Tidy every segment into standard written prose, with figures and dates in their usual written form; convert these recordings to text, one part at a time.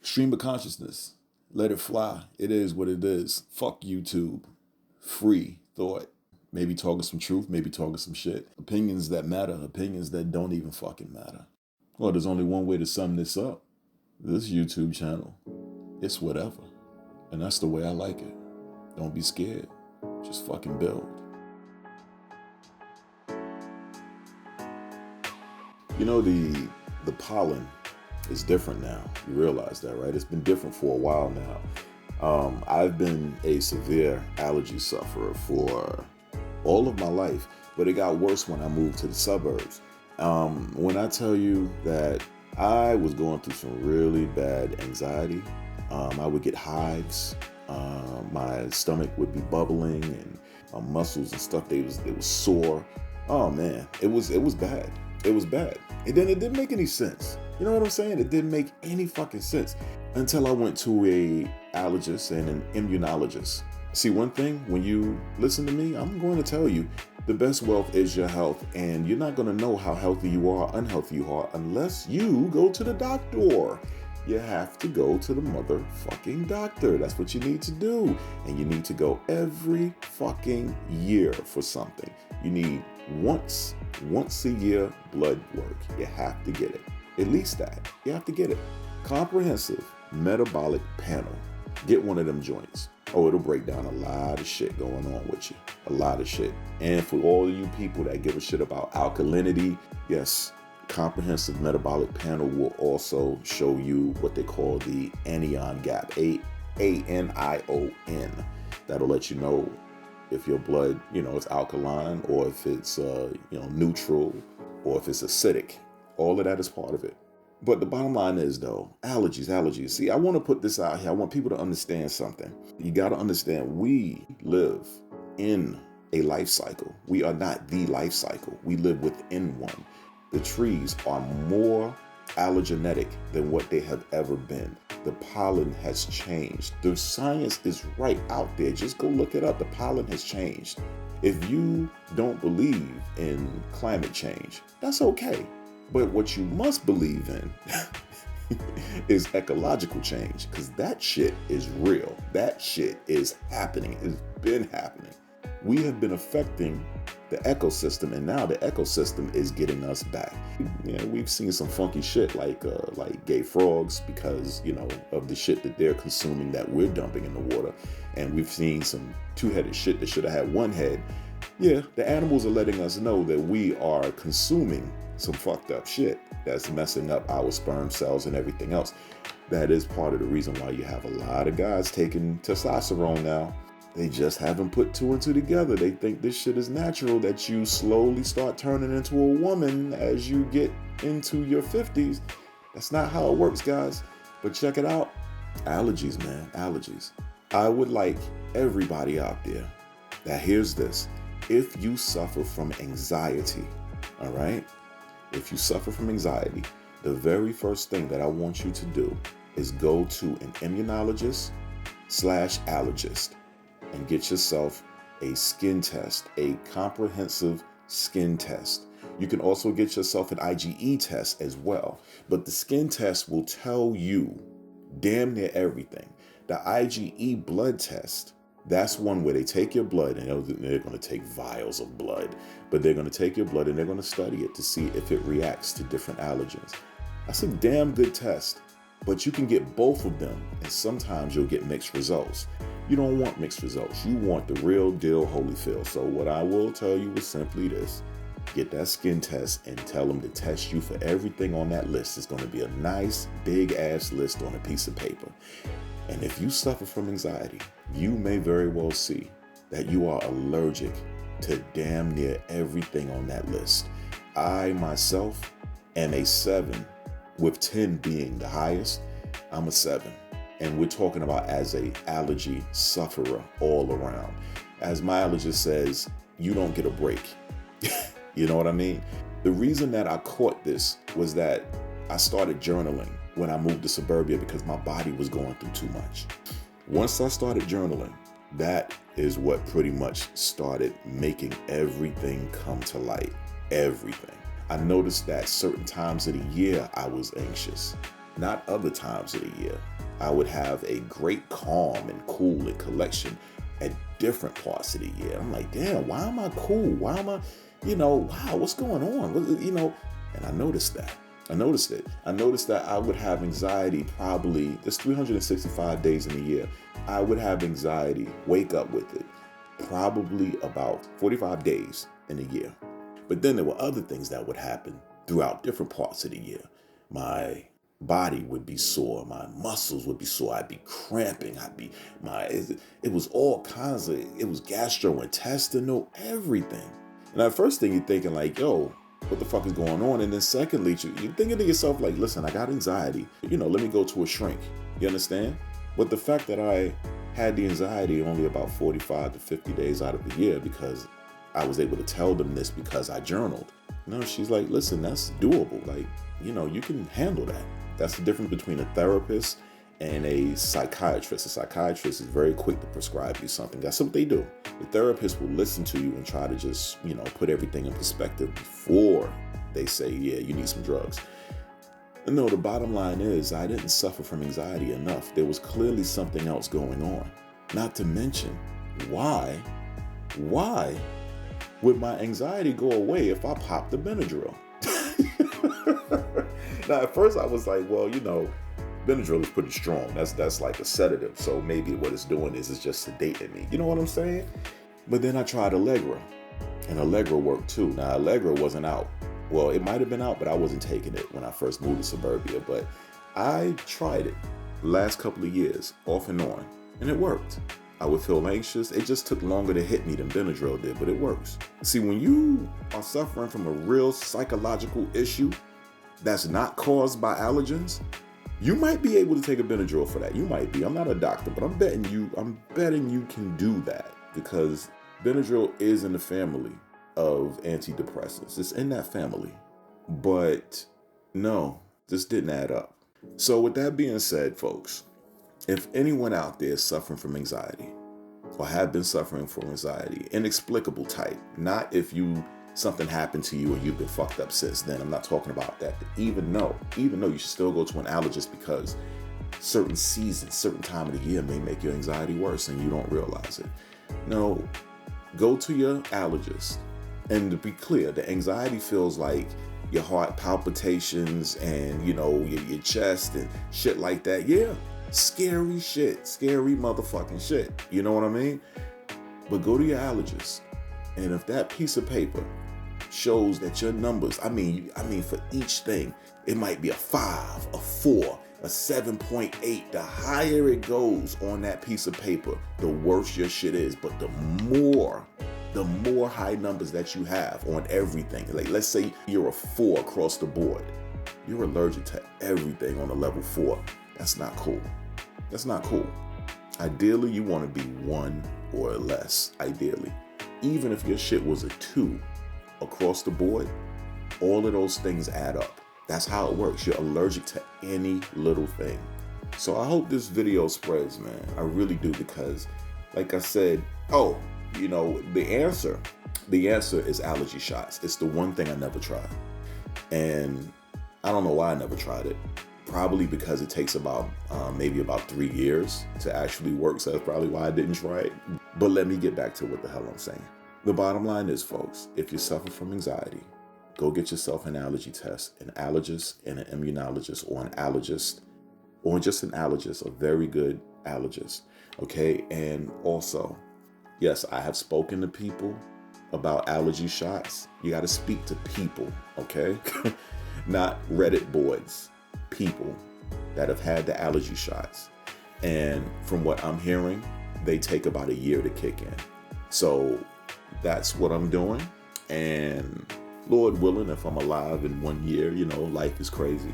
Stream of consciousness. Let it fly. It is what it is. Fuck YouTube. Free thought. Maybe talking some truth, maybe talking some shit. Opinions that matter, opinions that don't even fucking matter. Well, there's only one way to sum this up. This YouTube channel, it's whatever. And that's the way I like it. Don't be scared. Just fucking build. You know, the pollen is different now. You realize that, right? It's been different for a while now. I've been a severe allergy sufferer for all of my life, but it got worse when I moved to the suburbs. When I tell you that I was going through some really bad anxiety, I would get hives. My stomach would be bubbling, and my muscles and stuff, they was sore. Oh man, it was bad. It was bad. And then it didn't make any sense. You know what I'm saying? It didn't make any fucking sense until I went to a allergist and an immunologist. See, one thing, when you listen to me, I'm going to tell you the best wealth is your health, and you're not going to know how healthy you are, unhealthy you are, unless you go to the doctor. You have to go to the motherfucking doctor. That's what you need to do. And you need to go every fucking year for something. You need once a year blood work. You have to get it. At least that. You have to get it. Comprehensive metabolic panel. Get one of them joints. Oh, it'll break down a lot of shit going on with you. A lot of shit. And for all of you people that give a shit about alkalinity, yes, comprehensive metabolic panel will also show you what they call the anion gap, anion. That'll let you know if your blood, is alkaline, or if it's, neutral, or if it's acidic. All of that is part of it. But the bottom line is, though, allergies. See, I want to put this out here. I want people to understand something. You got to understand, we live in a life cycle. We are not the life cycle. We live within one. The trees are more allergenetic than what they have ever been. The pollen has changed. The science is right out there. Just go look it up. The pollen has changed. If you don't believe in climate change, that's okay. But what you must believe in is ecological change, because that shit is real. That shit is happening. It's been happening. We have been affecting the ecosystem, and now the ecosystem is getting us back. We've seen some funky shit like gay frogs because, of the shit that they're consuming that we're dumping in the water. And we've seen some two-headed shit that should have had one head. Yeah, the animals are letting us know that we are consuming some fucked up shit that's messing up our sperm cells and everything else. That is part of the reason why you have a lot of guys taking testosterone now. They just haven't put two and two together. They think this shit is natural, that you slowly start turning into a woman as you get into your 50s. That's not how it works, guys. But check it out. Allergies, man. Allergies. I would like everybody out there that hears this. If you suffer from anxiety, all right? If you suffer from anxiety, the very first thing that I want you to do is go to an immunologist/allergist and get yourself a skin test, a comprehensive skin test. You can also get yourself an IgE test as well. But the skin test will tell you damn near everything. The IgE blood test, that's one where they take your blood, and they're going to take vials of blood, but they're going to take your blood and they're going to study it to see if it reacts to different allergens. That's a damn good test, but you can get both of them, and sometimes you'll get mixed results. You don't want mixed results. You want the real deal Holyfield. So what I will tell you is simply this. Get that skin test and tell them to test you for everything on that list. It's going to be a nice, big-ass list on a piece of paper. And if you suffer from anxiety, you may very well see that you are allergic to damn near everything on that list. I, myself, am a 7, with 10 being the highest. I'm a 7. And we're talking about as a allergy sufferer all around. As my allergist says, you don't get a break. You know what I mean? The reason that I caught this was that I started journaling when I moved to suburbia because my body was going through too much. Once I started journaling, that is what pretty much started making everything come to light. Everything. I noticed that certain times of the year I was anxious. not other times of the year. I would have a great calm and cool and collection at different parts of the year. I'm like, damn, why am I cool? Why am I, wow, what's going on? And I noticed that. I noticed it. I noticed that I would have anxiety probably, there's 365 days in a year. I would have anxiety, wake up with it, probably about 45 days in a year. But then there were other things that would happen throughout different parts of the year. My body would be sore, my muscles would be sore, I'd be cramping, it was all kinds of, it was gastrointestinal, everything. And at first thing you're thinking like, yo, what the fuck is going on? And then secondly, you're thinking to yourself like, listen, I got anxiety, let me go to a shrink. You understand? But the fact that I had the anxiety only about 45 to 50 days out of the year because I was able to tell them this because I journaled. No, she's like, listen, that's doable. Like, you can handle that. That's the difference between a therapist and a psychiatrist. A psychiatrist is very quick to prescribe you something. That's what they do. The therapist will listen to you and try to just, put everything in perspective before they say, yeah, you need some drugs. No, the bottom line is I didn't suffer from anxiety enough. There was clearly something else going on. Not to mention, why would my anxiety go away if I popped the Benadryl? Now, at first I was like, well, Benadryl is pretty strong. That's like a sedative. So maybe what it's doing is it's just sedating me. You know what I'm saying? But then I tried Allegra, and Allegra worked too. Now, Allegra wasn't out. Well, it might have been out, but I wasn't taking it when I first moved to suburbia. But I tried it the last couple of years, off and on, and it worked. I would feel anxious. It just took longer to hit me than Benadryl did, but it works. See, when you are suffering from a real psychological issue that's not caused by allergens, you might be able to take a Benadryl for that. You might be. I'm not a doctor, but I'm betting you can do that because Benadryl is in the family of antidepressants. It's in that family. But no, this didn't add up. So with that being said, folks, if anyone out there is suffering from anxiety or have been suffering from anxiety, inexplicable type, not if something happened to you and you've been fucked up since then. I'm not talking about that. Even though you should still go to an allergist because certain seasons, certain time of the year may make your anxiety worse and you don't realize it. No, go to your allergist. And to be clear, the anxiety feels like your heart palpitations and, your chest and shit like that. Yeah, scary shit, scary motherfucking shit. You know what I mean? But go to your allergist. And if that piece of paper shows that your numbers, I mean, for each thing, it might be a 5, a 4, a 7.8. The higher it goes on that piece of paper, the worse your shit is. But the more high numbers that you have on everything, like let's say you're a 4 across the board, you're allergic to everything on a level 4. That's not cool. That's not cool. Ideally, you want to be 1 or less, ideally. Even if your shit was a 2 across the board, all of those things add up. That's how it works. You're allergic to any little thing. So I hope this video spreads, man. I really do, because like I said, the answer is allergy shots. It's the one thing I never tried. And I don't know why I never tried it. Probably because it takes maybe about 3 years to actually work. So that's probably why I didn't try it. But let me get back to what the hell I'm saying. The bottom line is, folks, if you suffer from anxiety, go get yourself an allergy test, an allergist and an immunologist, or an allergist, or just an allergist, a very good allergist. Okay. And also, yes, I have spoken to people about allergy shots. You got to speak to people. Okay. Not Reddit boards. People that have had the allergy shots, and from what I'm hearing, they take about a year to kick in. So that's what I'm doing, and Lord willing, if I'm alive in 1 year, life is crazy,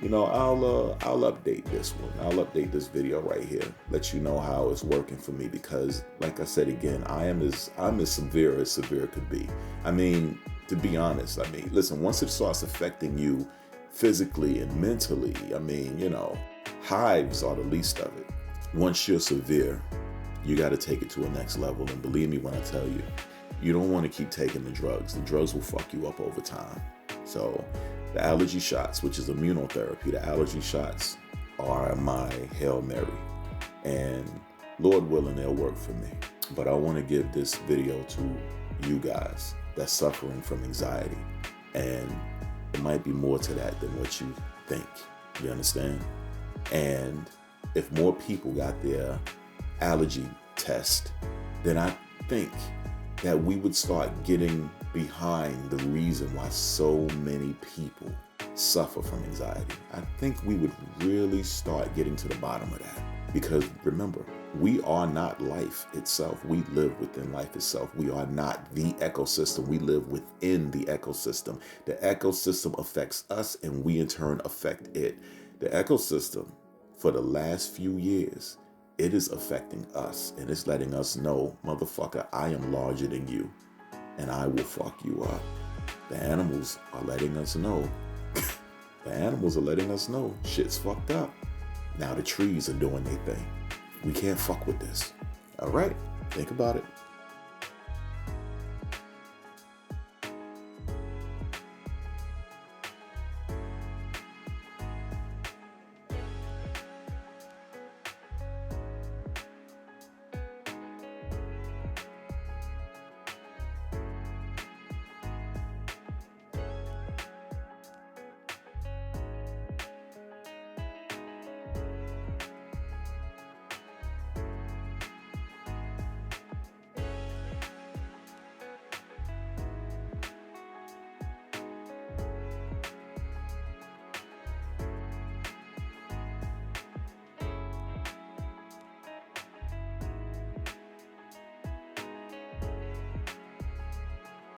I'll update this one. I'll update this video right here, let you know how it's working for me, because like I said again, I'm as severe could be. I mean, to be honest, listen, once it starts affecting you physically and mentally, hives are the least of it. Once you're severe, you got to take it to a next level. And believe me when I tell you, you don't want to keep taking the drugs. The drugs will fuck you up over time. So the allergy shots, which is immunotherapy, the allergy shots are my Hail Mary. And Lord willing, they'll work for me. But I want to give this video to you guys that's suffering from anxiety. And it might be more to that than what you think. You understand? And if more people got their allergy test, then I think that we would start getting behind the reason why so many people suffer from anxiety. I think we would really start getting to the bottom of that. Because remember, we are not life itself. We live within life itself. We are not the ecosystem. We live within the ecosystem. The ecosystem affects us and we in turn affect it. The ecosystem, for the last few years, it is affecting us and it's letting us know, motherfucker, I am larger than you and I will fuck you up. The animals are letting us know. The animals are letting us know shit's fucked up. Now the trees are doing their thing. We can't fuck with this. All right, think about it.